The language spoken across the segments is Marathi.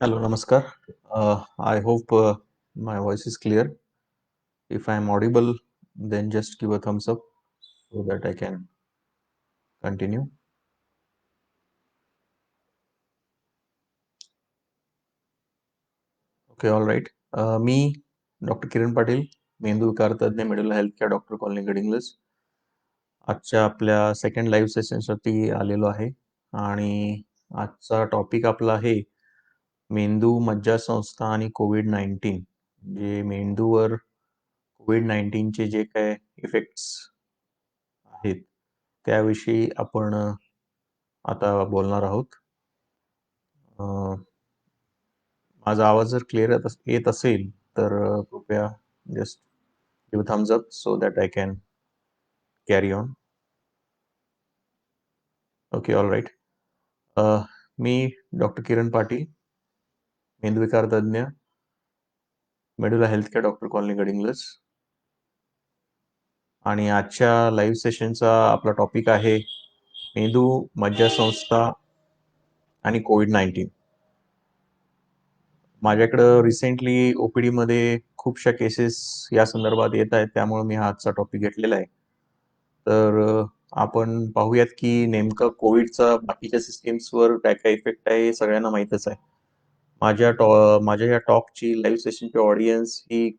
Hello, Namaskar. I hope my voice is clear. If I am audible, then just give a thumbs up so that I can continue. Okay, all right. Me doctor Kiran Patil, मेंदू विकार तज्ञ, Medulla health care doctor colony Gadhinglaj. आजच्या आपल्या सेकंड लाईव्ह सेशनसाठी आलेलो आहे आणि आजचा टॉपिक आपला आहे मेंदू मज्जासंस्था आणि कोविड-19. जे मेंदूवर कोविड-19चे जे काय इफेक्ट्स आहेत त्याविषयी आपण आता बोलणार आहोत. माझा आवाज जर क्लिअर येत असेल तर कृपया just give thumbs up so that I can carry on. Okay, all right. मी डॉक्टर किरण पाटील, मेंदूविकार तज्ञ, Medulla health care doctor colony Gadhinglaj. आणि आजच्या लाईव्ह सेशनचा आपला टॉपिक आहे मेंदू मज्जासंस्था आणि कोविड-19. माझ्याकडं रिसेंटली ओपीडी मध्ये खूपशा केसेस या संदर्भात येत आहेत, त्यामुळे मी हा आजचा टॉपिक घेतलेला आहे. तर आपण पाहूयात की नेमकं कोविडचा बाकीच्या सिस्टीम्सवर काय काय इफेक्ट आहे हे सगळ्यांना माहीतच आहे. माझ्या या टॉकची लाईव्ह सेशनची ऑडियन्स ही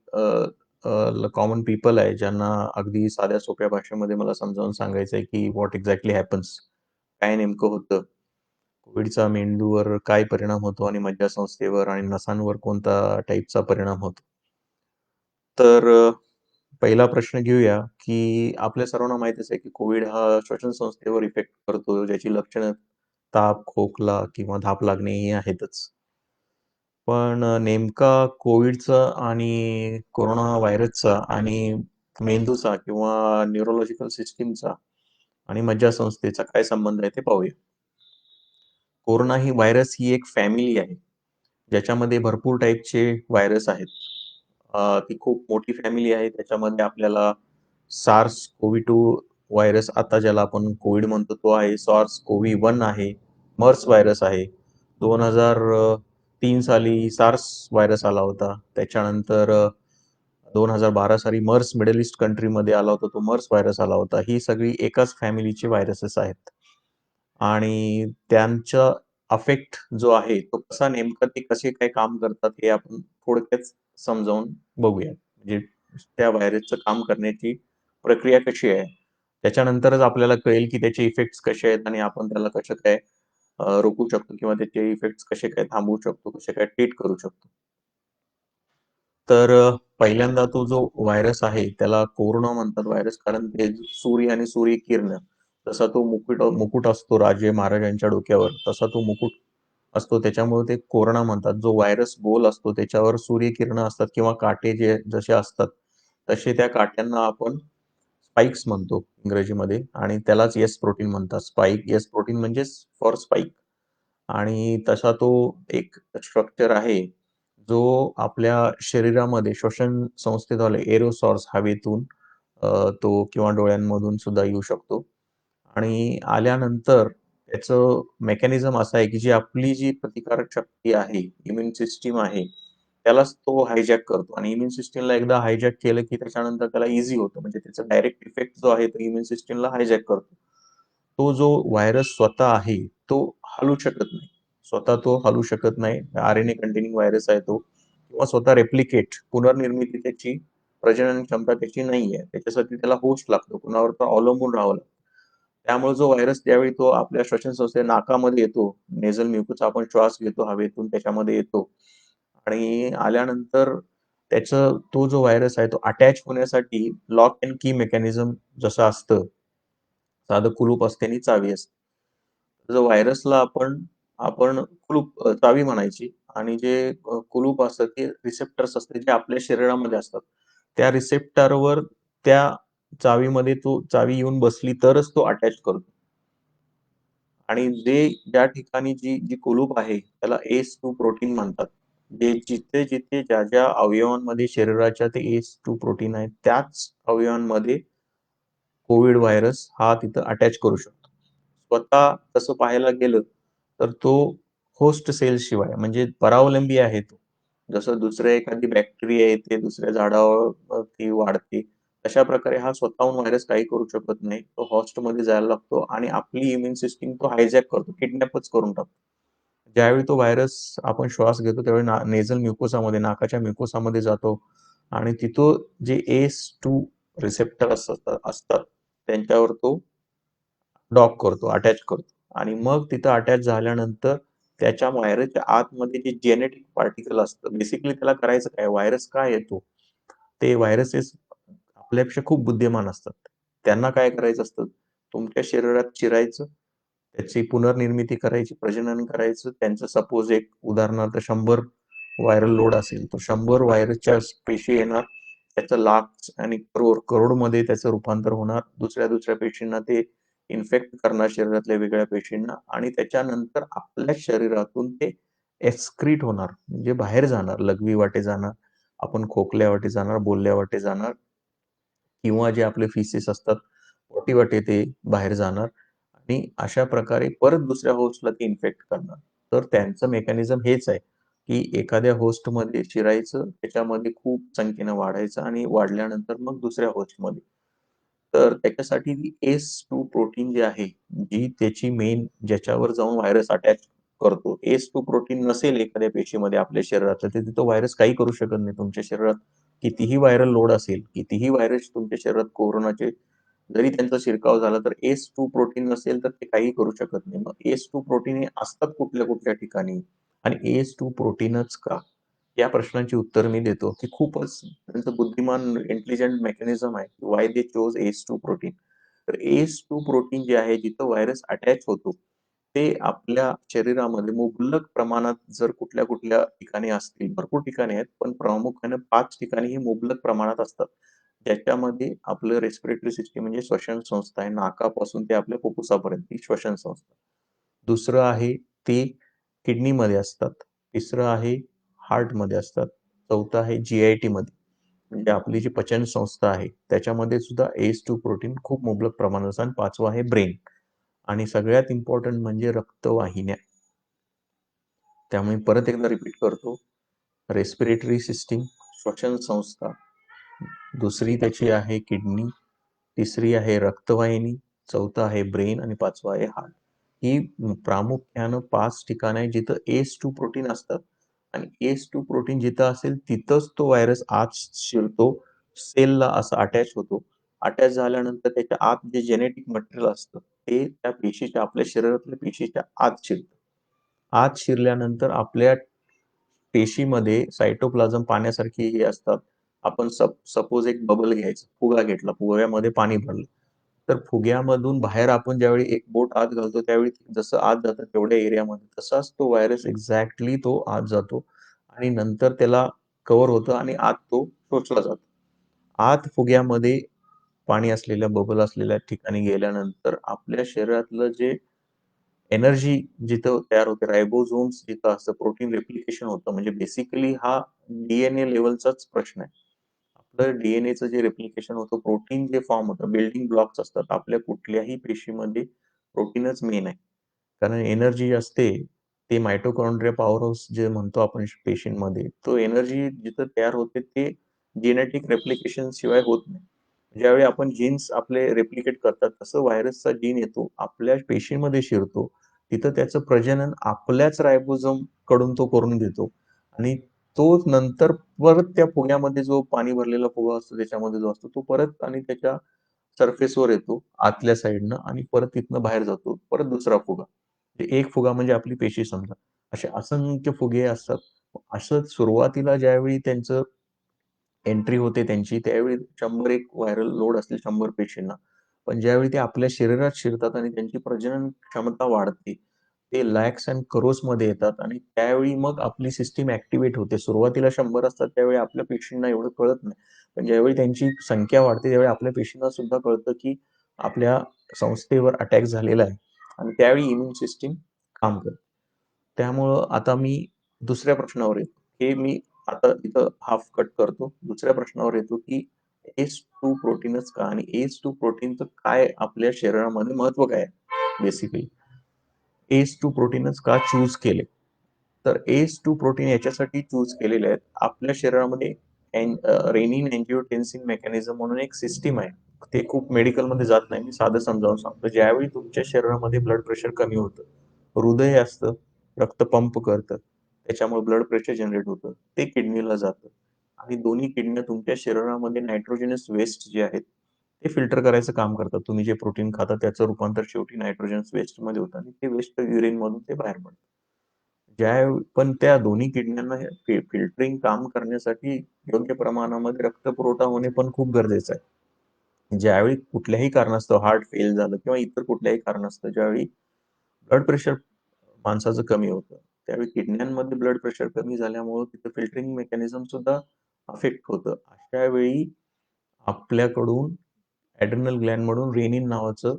कॉमन पीपल आहे, ज्यांना अगदी साध्या सोप्या भाषेमध्ये मला समजावून सांगायचं आहे की व्हॉट एक्झॅक्टली हॅपन्स, काय नेमकं होतं, कोविडचा मेंदूवर काय परिणाम होतो आणि मज्जासंस्थेवर आणि नसांवर कोणता टाईपचा परिणाम होतो. तर पहिला प्रश्न घेऊया की आपल्या सर्वांना माहितच आहे की कोविड हा श्वसन संस्थेवर इफेक्ट करतो, ज्याची लक्षणं ताप, खोकला किंवा धाप लागणे ही आहेतच. पण नेमका कोविडचा आणि कोरोना व्हायरसचा आणि मेंदूचा किंवा न्यूरोलॉजिकल सिस्टीमचा आणि मज्जासंस्थेचा काय संबंध आहे ते पाहूया. कोरोना ही व्हायरस ही एक फॅमिली आहे, ज्याच्यामध्ये भरपूर टाईपचे व्हायरस आहेत. ती खूप मोठी फॅमिली आहे. त्याच्यामध्ये आपल्याला सार्स कोव्ही 2 व्हायरस, आता ज्याला आपण कोविड म्हणतो तो आहे. सॉर्स कोव्ही 1 आहे. मर्स व्हायरस आहे. 2003 साली सार्स व्हायरस आला होता. त्याच्यानंतर 2012 साली मर्स मिडल ईस्ट कंट्रीमध्ये आला होता. तो मर्स व्हायरस आला होता. ही सगळी एकाच फॅमिलीचे व्हायरसेस आहेत. आणि त्यांचा अफेक्ट जो आहे तो कसा नेमका ते कसे काय काम करतात हे आपण थोडक्यात समजावून बघूया. म्हणजे त्या व्हायरसचं काम करण्याची प्रक्रिया कशी आहे? त्याच्यानंतरच आपल्याला कळेल की त्याचे इफेक्ट्स कसे आहेत आणि आपण त्याला कसं काय रोखू शकतो किंवा त्याचे इफेक्ट्स कसे काय थांबवू शकतो, कसे काय ट्रीट करू शकतो. तर पहिल्यांदा तो जो व्हायरस आहे त्याला कोरोना म्हणतात व्हायरस, कारण ते सूर्य आणि सूर्यकिरण, जसा तो मुकुट असतो राजे महाराजांच्या डोक्यावर, तसा तो मुकुट असतो, त्याच्यामुळे ते कोरोना म्हणतात. जो व्हायरस गोल असतो त्याच्यावर सूर्यकिरण असतात किंवा काटे जे जसे असतात तसे त्या काट्यांना आपण स्पाइक्स म्हणतो इंग्रजीमध्ये, आणि त्यालाच येस प्रोटीन म्हणतात. येस प्रोटीन म्हणजेच फॉर स्पाइक. आणि तसा तो एक स्ट्रक्चर आहे जो आपल्या शरीरामध्ये श्वसन संस्थेद्वारे एरोसॉर्स हवेतून तो किंवा डोळ्यांमधून सुद्धा येऊ शकतो. आणि आल्यानंतर त्याचं मेकॅनिझम असं आहे की जी आपली जी प्रतिकारक शक्ती आहे, इम्युन सिस्टीम आहे, त्यालाच तो हायजॅक करतो. आणि इम्युन सिस्टीमला एकदा हायजॅक केलं की त्याच्यानंतर त्याला ईझी होतं. म्हणजे त्याचा डायरेक्ट इफेक्ट जो आहे तो इम्युन सिस्टीमला हायजॅक करतो. तो जो व्हायरस स्वतः आहे तो हलू शकत नाही. स्वतः तो हलू शकत नाही. आरएनए कंटेनिंग व्हायरस आहे तो, किंवा स्वतः रेप्लिकेट पुनर्निर्मिती त्याची, प्रजनन क्षमता त्याची नाहीये. त्याच्यासाठी त्याला होस्ट लागतो, कुणावर तो अवलंबून राहावं लागतं. त्यामुळे जो व्हायरस ज्यावेळी तो आपल्या श्वसन संस्थे नाकामध्ये येतो, नेझल म्युकस, आपण श्वास घेतो हवेतून, त्याच्यामध्ये येतो आणि आल्यानंतर त्याचं तो जो व्हायरस आहे तो अटॅच होण्यासाठी लॉक अँड की मेकॅनिझम जसं असतं, साधं कुलूप असते आणि चावी असते. जो व्हायरसला आपण आपण चावी म्हणायची, आणि जे कुलूप असतं ते रिसेप्टर्स असते जे आपल्या शरीरामध्ये असतात. त्या रिसेप्टरवर त्या चावीमध्ये तो चावी येऊन बसली तरच तो अटॅच करतो. आणि ज्या ठिकाणी जी जी कुलूप आहे त्याला ACE2 प्रोटीन म्हणतात. जे जिथे-जिथे ज्या अवयवांमध्ये शरीराच्या ते ACE2 प्रोटीन आहे, त्याच अवयवांमध्ये कोविड व्हायरस हा तिथं अटॅच करू शकतो. स्वतः तसं पाहायला गेलं तर तो होस्ट सेल्स शिवाय म्हणजे परावलंबी आहे तो. जसं दुसऱ्या एखादी बॅक्टेरिया येते, दुसऱ्या झाडावर ती वाढते. अशा प्रकारे हा स्वतःहून व्हायरस काही करू शकत नाही. तो हॉस्टमध्ये जायला लागतो आणि आपली इम्युन सिस्टम तो हायजॅक करतो, किडनॅपच करून टाकतो. ज्यावेळी तो व्हायरस आपण श्वास घेतो त्यावेळी नेझल म्युकोसामध्ये, नाकाच्या म्युकोसामध्ये जातो आणि तिथं जे ACE2 रिसेप्टर असतात त्यांच्यावर तो डॉक करतो, अटॅच करतो आणि मग तिथं अटॅच झाल्यानंतर त्याच्या व्हायरसच्या आतमध्ये जे जेनेटिक पार्टिकल असतं, बेसिकली त्याला करायचं काय? व्हायरस का येतो? ते व्हायरसेस आपल्यापेक्षा खूप बुद्धिमान असतात. त्यांना काय करायचं असतं? तुमच्या शरीरात शिरायचं, त्याची पुनर्निर्मिती करायची, प्रजनन करायचं. त्यांचं सपोज एक उदाहरणार्थ 100 व्हायरल लोड असेल, तर 100 व्हायरसच्या पेशी येणार. त्याचं लाख आणि करोडमध्ये त्याचं रूपांतर होणार. दुसऱ्या पेशींना ते इन्फेक्ट करणार शरीरातल्या वेगळ्या पेशींना आणि त्याच्यानंतर आपल्या शरीरातून ते एक्सक्रीट होणार म्हणजे बाहेर जाणार, लघवी वाटे जाणार, आपण खोकल्या वाटे जाणार, बोलल्या वाटे जाणार किंवा जे आपले फिसेस असतात, पोटी वाटे ते बाहेर जाणार आणि अशा प्रकारे परत दुसऱ्या होस्टला ते इन्फेक्ट करणार. तर त्यांचं मेकॅनिझम हेच आहे, की एखाद्या होस्टमध्ये शिरायचं, त्याच्यामध्ये खूप संख्येनं वाढायचं आणि वाढल्यानंतर मग दुसऱ्या होस्टमध्ये. तर त्याच्यासाठी ती ACE2 प्रोटीन जे आहे, जी त्याची मेन ज्याच्यावर जाऊन व्हायरस अटॅच करतो. ACE2 प्रोटीन नसेल एखाद्या पेशीमध्ये आपल्या शरीरातलं, तर तिथं व्हायरस काही करू शकत नाही. तुमच्या शरीरात कितीही व्हायरल लोड असेल, कितीही व्हायरस तुमच्या शरीरात कोरोनाचे जरी त्यांचा शिरकाव झाला, तर ACE2 प्रोटीन नसेल, तर ते काही करू शकत नाही. मग ACE2 प्रोटीन हे असतात कुठल्या-कुठल्या ठिकाणी आणि ACE2 प्रोटीनच का? या प्रश्नांची उत्तर मी देतो, की खूपच त्यांचं बुद्धिमान इंटेलिजंट मेकॅनिझम आहे. व्हाय दे चोज ACE2 प्रोटीन. तर ACE2 प्रोटीन जे आहे जिथं व्हायरस अटॅच होतो, ते आपल्या शरीरामध्ये मुबलक प्रमाणात जर कुठल्या-कुठल्या ठिकाणी असतील, भरपूर ठिकाणी आहेत, पण प्रामुख्याने 5 ठिकाणी हे मुबलक प्रमाणात असतात. ज्याच्यामध्ये आपलं रेस्पिरेटरी सिस्टम म्हणजे श्वसन संस्था आहे. नाकापासून ते आपल्या फुफ्फुसापर्यंत ही श्वसन संस्था. दुसरं आहे ते किडनीमध्ये असतात. तिसरं आहे हार्टमध्ये असतात. चौथं आहे जी-आय-टी मध्ये. म्हणजे आपली जी पचन संस्था आहे, त्याच्यामध्ये सुद्धा ACE2 प्रोटीन खूप मुबलक प्रमाणात असतं आणि 5वं आहे ब्रेन आणि सगळ्यात इम्पॉर्टंट म्हणजे रक्तवाहिन्या. त्यामुळे परत एकदा रिपीट करतो. रेस्पिरेटरी सिस्टीम, श्वसन संस्था, दुसरी त्याची आहे किडनी, तिसरी आहे रक्तवाहिनी, चौथं आहे ब्रेन आणि 5वं आहे हार्ट. ही प्रामुख्यानं 5 ठिकाणं आहेत जिथं ACE2 प्रोटीन असतात आणि ACE2 प्रोटीन जिथं असेल तिथंच तो व्हायरस आत शिरतो, सेलला असा अटॅच होतो. अटॅच झाल्यानंतर त्याच्या आत जे जेनेटिक मटेरियल असतं, ते त्या पेशीच्या आपल्या शरीरातल्या पेशीच्या आत शिरतं. आत शिरल्यानंतर आपल्या पेशीमध्ये सायटोप्लाझम पाण्यासारखी हे असतात. आपण सपोज एक बबल घ्यायचा, फुगा घेतला, फुग्यामध्ये पाणी भरलं. तर फुग्यामधून बाहेर आपण ज्यावेळी एक बोट आत घालतो, त्यावेळी जसं आत जातं तेवढ्या एरियामध्ये, तसाच तो व्हायरस एक्झॅक्टली तो आत जातो आणि नंतर त्याला कव्हर होतं आणि आत तो शोषला जातो. आत फुग्यामध्ये पाणी असलेल्या, बबल असलेल्या ठिकाणी गेल्यानंतर आपल्या शरीरातलं जे एनर्जी जिथं तयार होते, रायबोझोम्स जिथं असतं, प्रोटीन रेप्लिकेशन होतं. म्हणजे बेसिकली हा डी लेव्हलचाच प्रश्न आहे. आपलं डी-एन-एचं जे रेप्लिकेशन होतं, प्रोटीन जे फॉर्म होतं, बिल्डिंग ब्लॉक्स असतात. आपल्या कुठल्याही पेशीमध्ये प्रोटीनच मेन आहे. कारण एनर्जी असते, ते मायटोकॉन्ड्रिया पॉवर हाऊस जे म्हणतो आपण पेशींमध्ये, तो एनर्जी जिथं तयार होते, ते जेनेटिक रेप्लिकेशन शिवाय होत नाही. ज्यावेळी आपण जीन्स आपले रेप्लिकेट करतात, तसं व्हायरसचा जीन येतो, आपल्या पेशीमध्ये शिरतो. तिथं त्याचं प्रजनन आपल्याच रायबोझोम कडून तो करून घेतो आणि तो नंतर परत त्या फुग्यामध्ये जो पाणी भरलेला फुगा असतो त्याच्यामध्ये जो असतो तो परत आणि त्याच्या सरफेसवर येतो आतल्या साईडनं आणि परत तिथनं बाहेर जातो. परत दुसरा फुगा. एक फुगा म्हणजे आपली पेशी समजा. असे असंख्य फुगे असतात. असं सुरुवातीला ज्यावेळी त्यांचं एंट्री होते त्यांची त्यावेळी 100 व्हायरल लोड असतील 100 पेशींना. पण ज्यावेळी ते आपल्या शरीरात शिरतात आणि त्यांची प्रजनन क्षमता वाढते, ते लॅक्स एंड करोसमध्ये येतात आणि त्यावेळी मग आपली सिस्टम ॲक्टिव्हेट होते. सुरुवातीला 100 असतात त्यावेळी आपल्या पेशींना एवढं कळत नाही. पण ज्यावेळी त्यांची संख्या वाढते त्यावेळी आपल्या पेशींना सुद्धा कळतं, की आपल्या संस्थेवर अटॅक झालेला आहे आणि त्यावेळी इम्यून सिस्टम काम करते. त्यामुळं आता मी दुसऱ्या प्रश्नावर येतो. हे मी आता इथं हाफ कट करतो. दुसऱ्या प्रश्नावर येतो, की ACE2 प्रोटीनच का? आणि ACE2 प्रोटीनचं काय आपल्या शरीरामध्ये महत्त्व काय आहे बेसिकली? ACE2 प्रोटीनच का चूज केले? तर ACE2 प्रोटीन याच्यासाठी चूज केलेले आहेत. आपल्या शरीरामध्ये रेनिन अँजिओटेन्सिन मेकॅनिझम म्हणून एक सिस्टीम आहे. ते खूप मेडिकलमध्ये जात नाही. मी साधं समजावून सांगतो. ज्यावेळी तुमच्या शरीरामध्ये ब्लड प्रेशर कमी होतं, हृदय असतं, रक्त पंप करतं. त्याच्यामुळे ब्लड प्रेशर जनरेट होतं. ते किडनीला जातं आणि दोन्ही किडन्या तुमच्या शरीरामध्ये नायट्रोजनस वेस्ट जे आहेत, ते फिल्टर करायचं काम करतात. तुम्ही जे प्रोटीन खाता त्याचं रूपांतर शेवटी नायट्रोजनस वेस्टमध्ये होतं आणि ते वेस्ट युरिनमधून ते बाहेर पडतं. पण त्या दोन्ही किडन्यांना फिल्टरिंग काम करण्यासाठी योग्य प्रमाणामध्ये रक्तपुरवठा होणे पण खूप गरजेचं आहे. ज्यावेळी कुठल्याही कारणास्तव हार्ट फेल झालं किंवा इतर कुठल्याही कारणास्तव ज्यावेळी ब्लड प्रेशर माणसाचं कमी होतं, त्यावेळी किडन्यांमध्ये ब्लड प्रेशर कमी झाल्यामुळं तिथं फिल्टरिंग मेकॅनिझम सुद्धा अफेक्ट होतं. अशा वेळी आपल्याकडून ॲड्रिनल ग्लॅन्डमधून रेनिन नावाचं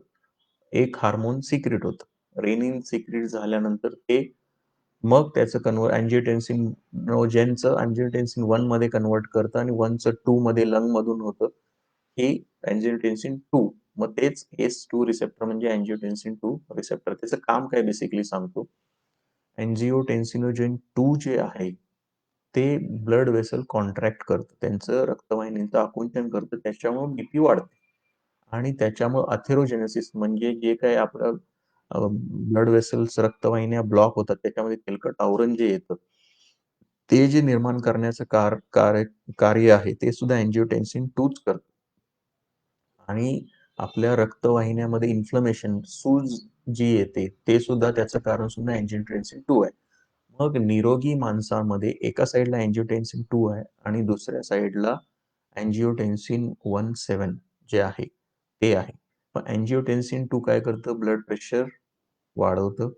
एक हार्मोन सिक्रेट होतं. रेनिन सिक्रेट झाल्यानंतर ते मग त्याचं अँजिओटेन्सिन ज्यांचं अँजिओटेन्सिन 1 मध्ये कन्व्हर्ट करतं आणि 1चं 2 मध्ये लंगमधून होतं. हे अँजिओटेन्सिन 2 मग तेच ACE2 रिसेप्टर म्हणजे अँजिओटेन्सिन 2 रिसेप्टर. त्याचं काम काय बेसिकली सांगतो. अँजिओटेन्सिनोजेन 2 जे आहे ते ब्लड वेसल कॉन्ट्रॅक्ट करतं. त्यांचं रक्तवाहिनीचं आकुंचन करतं. त्याच्यामुळे बीपी वाढते आणि त्याच्यामुळे अथेरोजेनेसिस म्हणजे जे काही आपलं ब्लड वेसल्स रक्तवाहिन्या ब्लॉक होतात त्याच्यामध्ये तेलकट आवरण जे येतं ते जे निर्माण करण्याचं कार्य आहे ते सुद्धा अँजिओटेन्सिन 2च करतं. आणि आपल्या रक्तवाहिन्यामध्ये इन्फ्लमेशन, सूज जी येते ते सुद्धा त्याचं कारण सुद्धा अँजिओटेन्सिन 2 आहे. मग निरोगी माणसामध्ये एका साईडला अँजिओटेन्सिन 2 आहे आणि दुसऱ्या साईडला अँजिओटेन्सिन 1-7 जे आहे ते आहे. मग अँजिओटेन्सिन 2 काय करतं? ब्लड प्रेशर वाढवतं.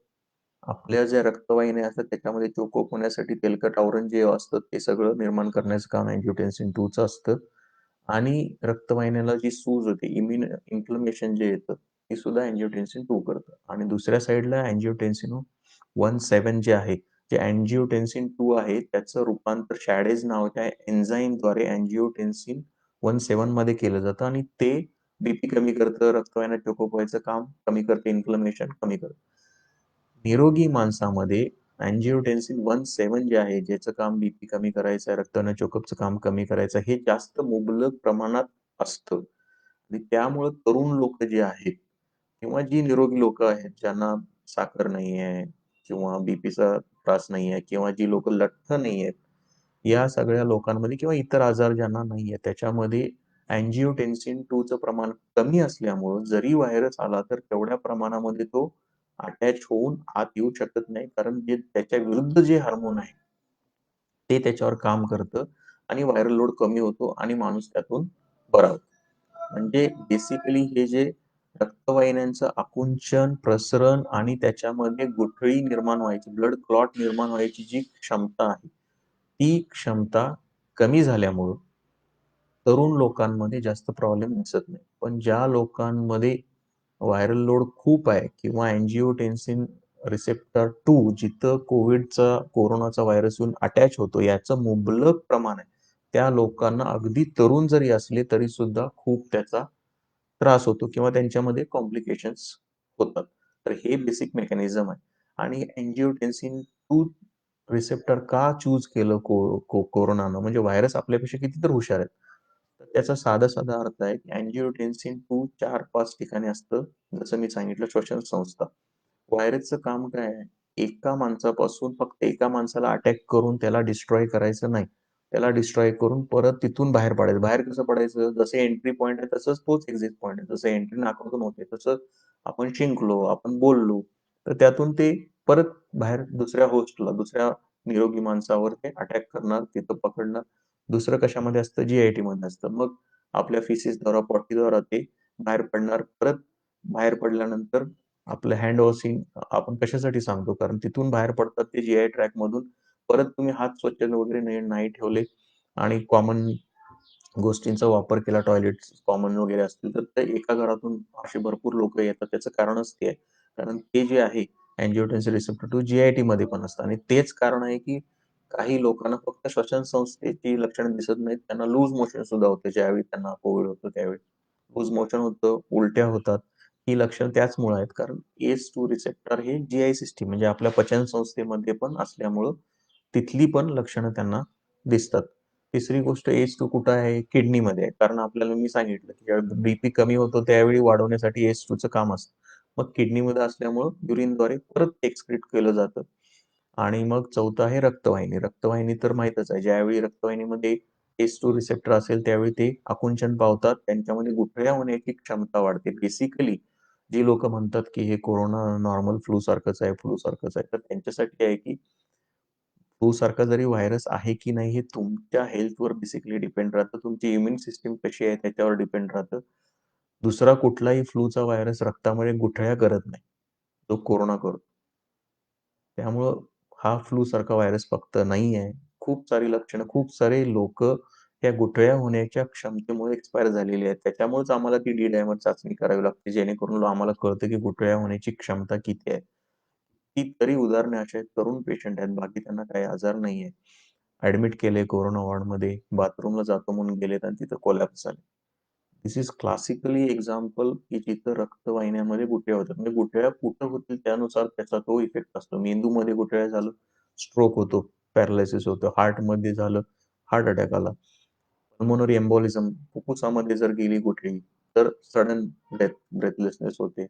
आपल्या ज्या रक्तवाहिन्या असतात त्याच्यामध्ये चोक होण्यासाठी तेलकट आवरण जे असतं ते सगळं निर्माण करण्याचं काम अँजिओटेन्सिन 2 चं असतं. आणि रक्तवाहिन्याला जी सूज होते, इन्फ्लमेशन जे येतं, ते सुद्धा अँजिओटेन्सिन 2 करतं. आणि दुसऱ्या साईडला अँजिओटेन्सिन 1-7 जे आहे, जे अँजिओटेन्सिन 2 आहे त्याचं रूपांतर शॅडेज नावाच्या एन्झाईमद्वारे अँजिओटेन्सिन 1-7 मध्ये केलं जातं आणि ते बीपी कमी करतं, रक्तवाहिन्या चोक व्हायचं काम कमी करतं, इन्फ्लमेशन कमी करतं. निरोगी माणसामध्ये अँजिओटेन्सिन 1-7 जे आहे, ज्याचं काम बीपी कमी करायचं आहे, रक्तवाहिन्या चोकअपचं काम कमी करायचं आहे, हे जास्त मुबलक प्रमाणात असतं. आणि त्यामुळं तरुण लोक जे आहेत किंवा जी निरोगी लोक आहेत, ज्यांना साखर नाही आहे किंवा बीपीचा त्रास नाही आहे किंवा जी लोक लठ्ठ नाही आहेत, या सगळ्या लोकांमध्ये किंवा इतर आजार ज्यांना नाही आहे, त्याच्यामध्ये अँजिओटेन्सिन 2 चं प्रमाण कमी असल्यामुळं जरी व्हायरस आला तर तेवढ्या प्रमाणामध्ये तो अटॅच होऊन आत येऊ शकत नाही. कारण जे त्याच्या विरुद्ध जे हार्मोन आहे, ते त्याच्यावर काम करतं आणि व्हायरल लोड कमी होतो आणि माणूस त्यातून बरा होतो. म्हणजे बेसिकली हे जे रक्तवाहिन्यांचं आकुंचन, प्रसरण आणि त्याच्यामध्ये गुठळी निर्माण व्हायची, ब्लड क्लॉट निर्माण व्हायची जी क्षमता आहे, ती क्षमता कमी झाल्यामुळं तरुण लोकांमध्ये जास्त प्रॉब्लेम दिसत नाही. पण ज्या लोकांमध्ये व्हायरल लोड खूप आहे किंवा अँजिओटेन्सिन रिसेप्टर 2 जिथं कोरोनाचा व्हायरस येऊन अटॅच होतो याचं मुबलक प्रमाण आहे. त्या लोकांना अगदी तरुण जरी असले तरी सुद्धा खूप त्याचा त्रास होतो किंवा त्यांच्यामध्ये कॉम्प्लिकेशन्स होतात. तर हे बेसिक मेकॅनिझम आहे. आणि अँजिओटेन्सिन 2 रिसेप्टर का चूज केलं कोरोनानं? म्हणजे व्हायरस आपल्यापेक्षा किती तर हुशार आहेत. तर त्याचा साधा अर्थ आहे की अँजिओटेन्सिन 2 4-5 ठिकाणी असतं. जसं मी सांगितलं श्वसन संस्था. व्हायरसचं काम काय आहे? एका माणसापासून फक्त एका माणसाला अटॅक करून त्याला डिस्ट्रॉय करायचं नाही. त्याला डिस्ट्रॉय करून परत तिथून बाहेर पडायचं. बाहेर कसं पडायचं? जसे एंट्री पॉइंट आहे तसंच तोच एक्झिट पॉइंट आहे. जसं एंट्री नाकातून होते तसं आपण शिंकलो, आपण बोललो, तर त्यातून ते परत बाहेर दुसऱ्या होस्टला, दुसऱ्या निरोगी माणसावर ते अटॅक करणार, तिथं पकडणार. दुसरं कशामध्ये असतं? जी-आय-टी मध्ये असतं. मग आपल्या फिसिसद्वारा, पॉटीद्वारा ते बाहेर पडणार. परत बाहेर पडल्यानंतर आपलं हँड वॉशिंग आपण कशासाठी सांगतो? कारण तिथून बाहेर पडतात ते जी-आय ट्रॅक मधून. परत तुम्ही हात स्वच्छ वगैरे नाही ठेवले आणि कॉमन गोष्टींचा वापर केला, टॉयलेट्स कॉमन वगैरे असतील, तर ते एका घरातून असे भरपूर लोकं येतात. त्याचं कारणच ते आहे. कारण ते जे आहे अँजिओटेन्सिन रिसेप्टर 2 जी-आय-टी मध्ये पण असतं आणि तेच कारण आहे की काही लोकांना फक्त श्वसन संस्थेची लक्षणं दिसत नाहीत. त्यांना लूज मोशन सुद्धा होतं ज्यावेळी त्यांना कोविड होतं त्यावेळी. लूज मोशन होतं, उलट्या होतात. ही लक्षणं त्याचमुळे आहेत कारण ACE2 रिसेप्टर हे GI सिस्टीम म्हणजे आपल्या पचन संस्थेमध्ये पण असल्यामुळं तिथली पण लक्षणं त्यांना दिसतात. तिसरी गोष्ट ACE2 कुठं आहे? किडनीमध्ये आहे. कारण आपल्याला मी सांगितलं, की ज्यावेळी बीपी कमी होतो त्यावेळी वाढवण्यासाठी ACE2चं काम असतं. मग किडनीमध्ये असल्यामुळं युरिनद्वारे परत एक्सक्रीट केलं जातं. आणि मग चौथं आहे रक्तवाहिनी. रक्तवाहिनी तर माहीतच आहे. ज्यावेळी रक्तवाहिनीमध्ये ACE2 रिसेप्टर असेल त्यावेळी ते आकुंचन पावतात. त्यांच्यामध्ये गुठळ्या होण्याची क्षमता वाढते. बेसिकली जी लोकं म्हणतात, की हे कोरोना नॉर्मल फ्लू सारखंच आहे, फ्लू सारखंच आहे. तर त्यांच्यासाठी आहे, की फ्लू सारखा जरी व्हायरस आहे की नाही हे तुमच्या हेल्थवर बेसिकली डिपेंड राहतं. तुमची इम्युन सिस्टम कशी आहे त्याच्यावर डिपेंड राहतं. दुसरा कुठलाही फ्लूचा व्हायरस रक्तामध्ये गुठळ्या करत नाही. तो कोरोना करतो. त्यामुळं हा फ्लू सारखा व्हायरस फक्त नाही आहे. खूप सारी लक्षणं, खूप सारे लोकं त्या गुठळ्या होण्याच्या क्षमतेमुळे एक्सपायर झालेली आहेत. त्याच्यामुळेच आम्हाला ती डी-डायमर चाचणी करावी लागते, जेणेकरून आम्हाला कळतं की गुठळ्या होण्याची क्षमता किती आहे. कितीतरी उदाहरणे अशी आहेत, तरुण पेशंट आहेत, बाकी त्यांना काही आजार नाहीये. ॲडमिट केले कोरोना वॉर्डमध्ये, बाथरूमला जातो म्हणून गेलेत आणि तिथं कोलॅप्स झाले. धिस इज क्लासिकली एक्झाम्पल की जिथं रक्तवाहिन्यांमध्ये गुठळ्या होतात. म्हणजे गुठळ्या कुठं होतील त्यानुसार त्याचा तो इफेक्ट असतो. मेंदूमध्ये गुठळ्या झालं, स्ट्रोक होतो, पॅरालिसिस होतं. हार्टमध्ये झालं, हार्ट अटॅक आला. पल्मोनरी एम्बोलिझम फुफ्फुसामध्ये जर गेली गुठळी, तर सडन डेथ, ब्रेथलेसनेस होते.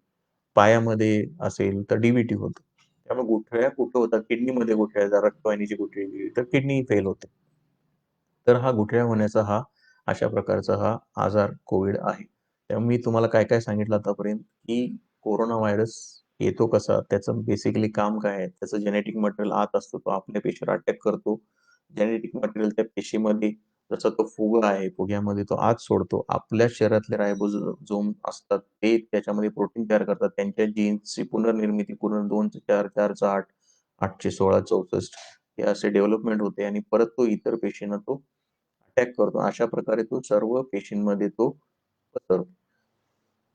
पायामध्ये असेल तर डी होतो. त्यामुळे गुठळ्या कुठं होतात? किडनीमध्ये गुठळ्या जर रक्तवाहिनीची गुठळी गेली, तर किडनी फेल होते. तर हा गुठळ्या होण्याचा अशा प्रकारचा आजार कोविड आहे. त्यामुळे मी तुम्हाला काय-काय सांगितलं आतापर्यंत, की कोरोना व्हायरस येतो कसा? त्याचं बेसिकली काम काय आहे? त्याचं जेनेटिक मटेरियल आत असतो. तो आपल्या पेशीवर अटॅक करतो. जेनेटिक मटेरियल त्या पेशीमध्ये जसा तो फुगा आहे, फुग्यामध्ये तो आत सोडतो. आपल्या शरीरातले रायबोझोम असतात, ते त्याच्यामध्ये प्रोटीन तयार करतात. त्यांच्या जीन्सची पुनर्निर्मिती पूर्ण 2 चे 4, 4 चा 8, 8 चे 16, 64 हे असे डेव्हलपमेंट होते आणि परत तो इतर पेशींना तो अटॅक करतो. अशा प्रकारे तो सर्व पेशींमध्ये तो पसरतो.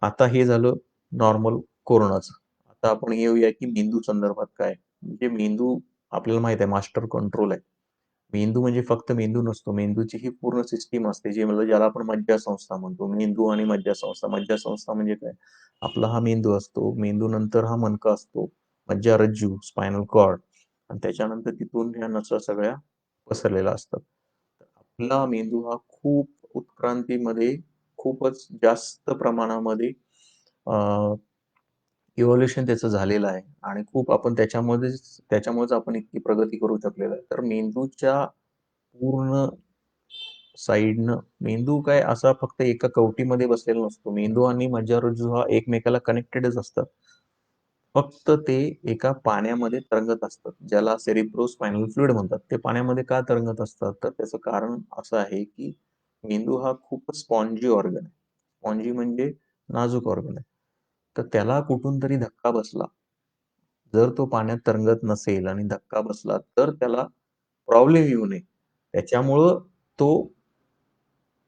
आता हे झालं नॉर्मल कोरोनाचं. आता आपण येऊया की मेंदू संदर्भात काय? म्हणजे मेंदू आपल्याला माहिती आहे मास्टर कंट्रोल आहे. मेंदू म्हणजे फक्त मेंदू नसतो. मेंदूची ही पूर्ण सिस्टम असते, जी म्हणजे ज्याला आपण मज्जासंस्था म्हणतो. मेंदू आणि मज्जासंस्था. मज्जासंस्था म्हणजे काय? आपला हा मेंदू असतो. मेंदूनंतर हा मणका असतो. मज्जारज्जू, स्पायनल कॉर्ड आणि त्याच्यानंतर तिथून ह्या नसा सगळ्या पसरलेल्या असतात. तर आपला मेंदू हा खूप उत्क्रांतीमध्ये खूपच जास्त प्रमाणामध्ये इव्होल्युशन त्याचं झालेलं आहे आणि खूप आपण त्याच्यामुळेच आपण इतकी प्रगती करू शकलेलो आहे. तर मेंदूच्या पूर्ण साइडनं मेंदू काय असा फक्त एका कवटीमध्ये बसलेला नसतो. मेंदू आणि मज्जारज्जू हा एकमेकाला कनेक्टेडच असतात. फक्त ते एका पाण्यामध्ये तरंगत असतात, ज्याला सेरिब्रोस्पायनल फ्लुइड म्हणतात. ते पाण्यामध्ये का तरंगत असतात? तर त्याचं कारण असं आहे, की मेंदू हा खूपच स्पॉन्जी ऑर्गन आहे. स्पॉन्जी म्हणजे नाजूक ऑर्गन आहे. तर त्याला कुठून तरी धक्का बसला. जर तो पाण्यात तरंगत नसेल आणि धक्का बसला, तर त्याला प्रॉब्लेम येऊ नये. त्याच्यामुळं तो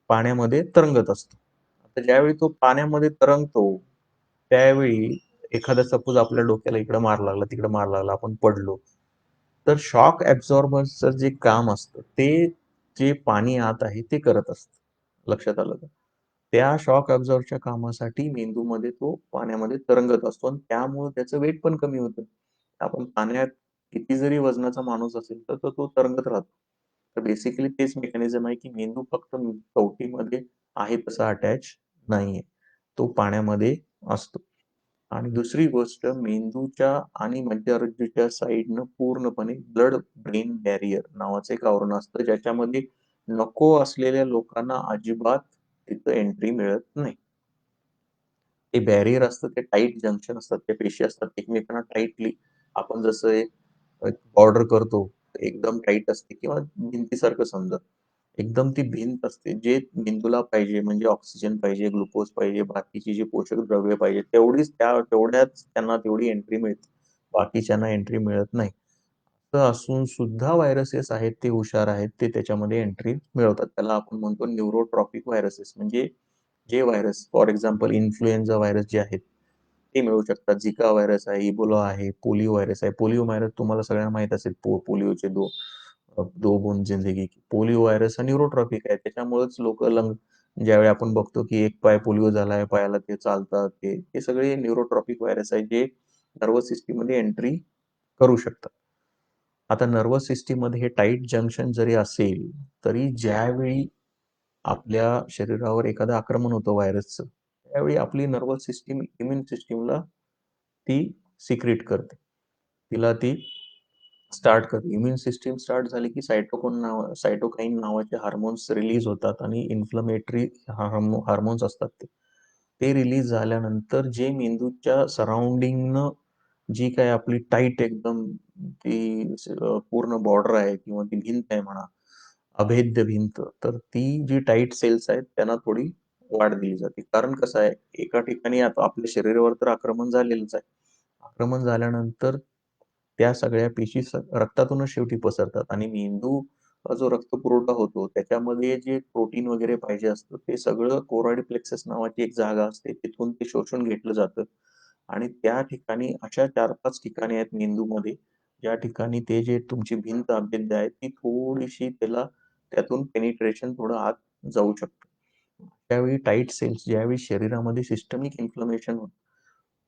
पाण्यामध्ये तरंगत असतो. आता ज्यावेळी तो पाण्यामध्ये तरंगतो, त्यावेळी एखादा सपोज आपल्या डोक्याला इकडं मार लागला, तिकडं मार लागला, आपण पडलो. तर शॉक ॲब्झॉर्बरचं जे काम असतं, ते जे पाणी आत आहे ते करत असतं. लक्षात आलं का? त्या शॉक ॲब्झॉर्बच्या कामासाठी मेंदूमध्ये तो पाण्यामध्ये तरंगत असतो आणि त्यामुळे त्याचं वेट पण कमी होतं. आपण पाण्यात किती जरी वजनाचा माणूस असेल, तर तो तरंगत राहतो. तर बेसिकली तेच मेकॅनिझम आहे, की मेंदू फक्त कवटीमध्ये आहे तसा अटॅच नाहीये. तो पाण्यामध्ये असतो. आणि दुसरी गोष्ट मेंदूच्या आणि मज्जारज्जूच्या साइडनं पूर्णपणे ब्लड ब्रेन बॅरियर नावाचं एक आवरण असतं, ज्याच्यामध्ये नको असलेल्या लोकांना अजिबात तिथं एंट्री मिळत नाही. ते बॅरियर असतं, ते टाईट जंक्शन असतात, त्या पेशी असतात एकमेकांना टाईटली आपण जसं एक एक बॉर्डर करतो, एकदम टाईट असते किंवा भिंतीसारखं समजा. एकदम ती भिंत असते, जे मेंदूला पाहिजे म्हणजे ऑक्सिजन पाहिजे, ग्लुकोज पाहिजे, बाकीची जी पोषक द्रव्य पाहिजे, तेवढ्याच त्यांना तेवढी एंट्री मिळते. बाकीच्यांना एंट्री मिळत नाही. असं असून सुद्धा व्हायरसेस आहेत, ते हुशार आहेत, ते त्याच्यामध्ये एंट्री मिळवतात. त्याला आपण म्हणतो न्यूरोट्रॉपिक व्हायरसेस म्हणजे जे virus for example influenza virus जे आहेत, ते मिळू शकतात. झिका व्हायरस आहे, इबोला आहे, पोलिओ व्हायरस आहे. पोलिओ व्हायरस तुम्हाला सगळ्यांना माहीत असेल. पोलिओचे 2 बूंद जिंदगी की. पोलिओ व्हायरस हा न्यूरोट्रॉपिक आहे. त्याच्यामुळेच लोकं ज्यावेळी आपण बघतो की एक पाय पोलिओ झालाय, पायाला ते चालतात हे सगळे न्यूरोट्रॉपिक व्हायरस आहेत जे नर्व्हस सिस्टीममध्ये एंट्री करू शकतात. आता नर्व्हस सिस्टीममध्ये हे टाईट जंक्शन जरी असेल, तरी ज्यावेळी आपल्या शरीरावर एखादं आक्रमण होतं व्हायरसचं, त्यावेळी आपली नर्व्हस सिस्टीम इम्युन सिस्टीमला ती सिक्रीट करते. तिला ती स्टार्ट करते. इम्युन सिस्टम स्टार्ट झाली की सायटोकाईन नावाचे हार्मोन्स रिलीज होतात आणि इन्फ्लमेटरी हार्मोन्स असतात ते. ते रिलीज झाल्यानंतर जे मेंदूच्या सराउंडिंगनं जी काही आपली टाईट एकदम पूर्ण बॉर्डर आहे किंवा ती भिंत आहे म्हणा, अभेद्य भिंत, तर ती जी टाईट सेल्स आहेत त्यांना थोडी वाढ दिली जाते. कारण कसं आहे, एका ठिकाणी आता आपल्या शरीरावर तर आक्रमण झालेलंच आहे. आक्रमण झाल्यानंतर त्या सगळ्या पेशी रक्तातूनच शेवटी पसरतात आणि मेंदू जो रक्तपुरवठा होतो त्याच्यामध्ये जे प्रोटीन वगैरे पाहिजे असतं ते सगळं कोरॉइड प्लेक्सस नावाची एक जागा असते, तिथून ते शोषून घेतलं जातं आणि त्या ठिकाणी अशा 4-5 ठिकाणी आहेत मेंदूमध्ये, ज्या ठिकाणी ते जे तुमची भिंत अभेद्य आहे ती थोडीशी त्यातून पेनिट्रेशन थोडं आत जाऊ शकतं. त्यावेळी टाईट सेल्स ज्यावेळी शरीरामध्ये सिस्टमिक इन्फ्लमेशन होतं,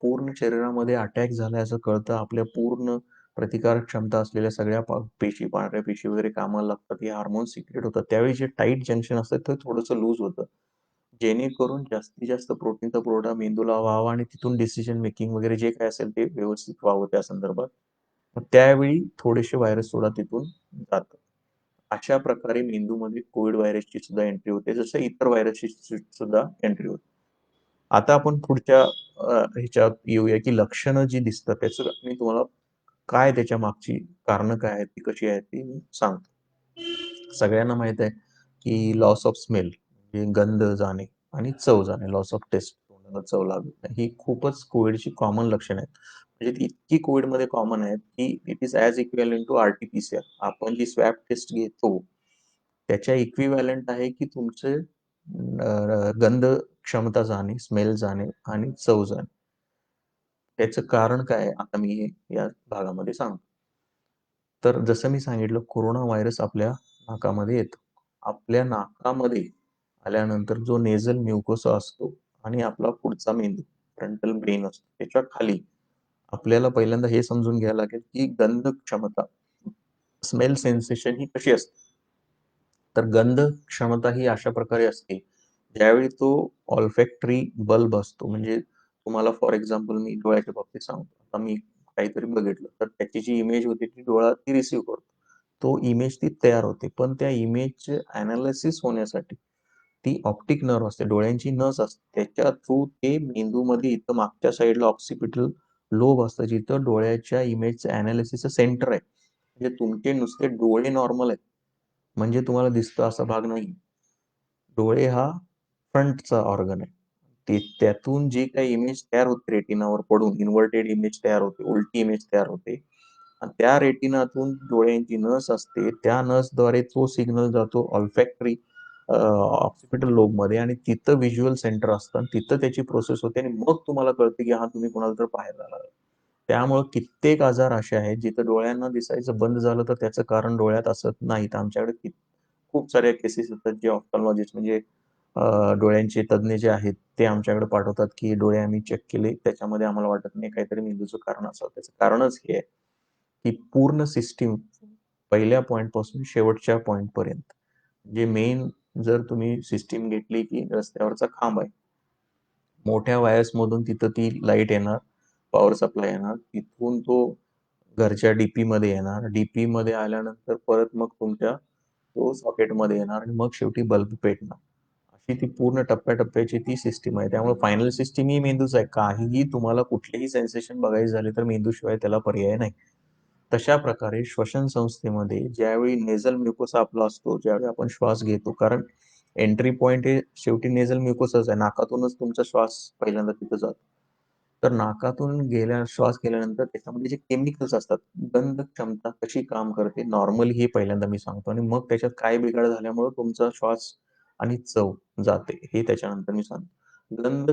पूर्ण शरीरामध्ये अटॅक झालाय असं कळतं, आपल्या पूर्ण प्रतिकारक क्षमता असलेल्या सगळ्या पेशी, पांढऱ्या पेशी वगैरे कामाला लागतात, हे हार्मोन सिक्रेट होतात. त्यावेळी जे टाईट जंक्शन असतं ते थोडंसं लूज होतं. जेणेकरून जास्तीत जास्त प्रोटीनचा पुरवठा मेंदूला व्हावा आणि तिथून डिसिजन मेकिंग वगैरे जे काही असेल ते व्यवस्थित व्हावं त्या संदर्भात. मग त्यावेळी थोडेसे व्हायरस सोडा तिथून जातात. अशा प्रकारे मेंदूमध्ये कोविड व्हायरसची सुद्धा एंट्री होते, जसं इतर व्हायरसची सुद्धा एंट्री होते. आता आपण पुढच्या ह्याच्यात येऊया, की लक्षणं जी दिसतात त्याचं मी तुम्हाला काय त्याच्या मागची कारणं काय आहेत, ती कशी आहेत ती मी सांगतो. सगळ्यांना माहित आहे, की लॉस ऑफ स्मेल म्हणजे गंध जाणे आणि चव जाणे, लॉस ऑफ टेस्ट तोंडाला चव लागत नाही. ही खूपच कोविडची कॉमन लक्षणं आहेत. म्हणजे ती इतकी कोविडमध्ये कॉमन आहेत, की it is as equivalent to RTPCR. आपण जी स्वॅब टेस्ट घेतो, त्याच्या इक्विव्हॅलंट आहे, की तुमचे गंध क्षमता जाणे, स्मेल जाणे आणि चव जाणे. त्याचं कारण काय आहे? आता मी हे या भागामध्ये सांगतो. तर जसं मी सांगितलं कोरोना व्हायरस आपल्या नाकामध्ये येतो. आपल्या नाकामध्ये आल्यानंतर जो नेझल म्युकोसा असतो आणि आपला पुढचा मेंदू फ्रंटल ब्रेन असतो. त्याच्या खाली आपल्याला पहिल्यांदा हे समजून घ्यायला लागेल, की गंध क्षमता, स्मेल सेन्सेशन ही कशी असते? तर गंध क्षमता ही अशा प्रकारे असते, ज्यावेळी तो ऑल्फॅक्टरी बल्ब असतो. म्हणजे तुम्हाला फॉर एक्झाम्पल मी डोळ्याच्या बाबतीत सांगतो. आता मी काहीतरी बघितलं, तर त्याची जी इमेज होती ती डोळा ती रिसीव्ह करतो. तो इमेज ती तयार होते. पण त्या इमेजचे एनालिसिस होण्यासाठी ती ऑप्टिक नर्व्ह असते, डोळ्यांची नस असते. त्याच्या थ्रू ते मेंदूमध्ये इथं मागच्या साइडला ऑक्सिपिटल लोब असतं, जिथं डोळ्याच्या इमेजचं एनालिसिसचं सेंटर आहे. म्हणजे तुमचे नुसते डोळे नॉर्मल आहेत, म्हणजे तुम्हाला दिसतं असा भाग नाही. डोळे हा फ्रंटचा ऑर्गन आहे. त्यातून जी काही इमेज तयार होते रेटिनावर पडून, इन्व्हर्टेड इमेज तयार होते, उलटी इमेज तयार होते आणि त्या रेटिनातून डोळ्यांची नस असते. त्या नसद्वारे तो सिग्नल जातो ऑल्फॅक्टरी ऑक्सिपिटल लोबमध्ये आणि तिथं व्हिज्युअल सेंटर असतं आणि तिथं त्याची प्रोसेस होते आणि मग तुम्हाला कळतं, की हां, तुम्ही कोणाला तर पाहायला लागलात. त्यामुळं कित्येक आजार असे आहेत, जिथं डोळ्यांना दिसायचं बंद झालं, तर त्याचं कारण डोळ्यात असत नाही. तर आमच्याकडे खूप साऱ्या केसेस येतात, जे ऑफ्थाल्मॉलॉजिस्ट म्हणजे डोळ्यांचे तज्ञ जे आहेत, ते आमच्याकडे पाठवतात, की डोळे आम्ही चेक केले, त्याच्यामध्ये आम्हाला वाटत नाही काहीतरी मेंदूचं कारण असावं. त्याचं कारणच हे आहे, की पूर्ण सिस्टम पहिल्या पॉइंटपासून शेवटच्या पॉइंटपर्यंत जे मेन जर तुम्ही सिस्टम घेतली, की रस्त्यावरचा खांब आहे. मोठ्या वायर्समधून तिथं ती लाईट येणार, पॉवर सप्लाय येणार. तिथून तो घरच्या डीपीमध्ये येणार. डीपीमध्ये आल्यानंतर परत मग तुमच्या तो सॉकेटमध्ये येणार आणि मग शेवटी बल्ब पेटणार. अशी ती पूर्ण टप्प्याटप्प्याची ती सिस्टम आहे. त्यामुळे फायनल सिस्टम ही मेंदूच आहे. काहीही तुम्हाला कुठलेही सेन्सेशन बघायचे झाले तर मेंदूशिवाय त्याला पर्याय नाही. तशा प्रकारे श्वसन संस्थेमध्ये ज्यावेळी नेझल म्युकोसा आपला असतो, ज्यावेळी आपण श्वास घेतो, कारण एंट्री पॉइंट हे शेवटी नेझल म्युकोसाच आहे. नाकातूनच तुमचा श्वास पहिल्यांदा तिथं जातो. तर नाकातून श्वास गेल्यानंतर त्याच्यामध्ये जे केमिकल्स असतात, गंध क्षमता कशी काम करते नॉर्मली हे पहिल्यांदा मी सांगतो आणि मग त्याच्यात काय बिघाड झाल्यामुळे तुमचा श्वास आणि चव जाते, हे त्याच्यानंतर मी सांगतो. गंध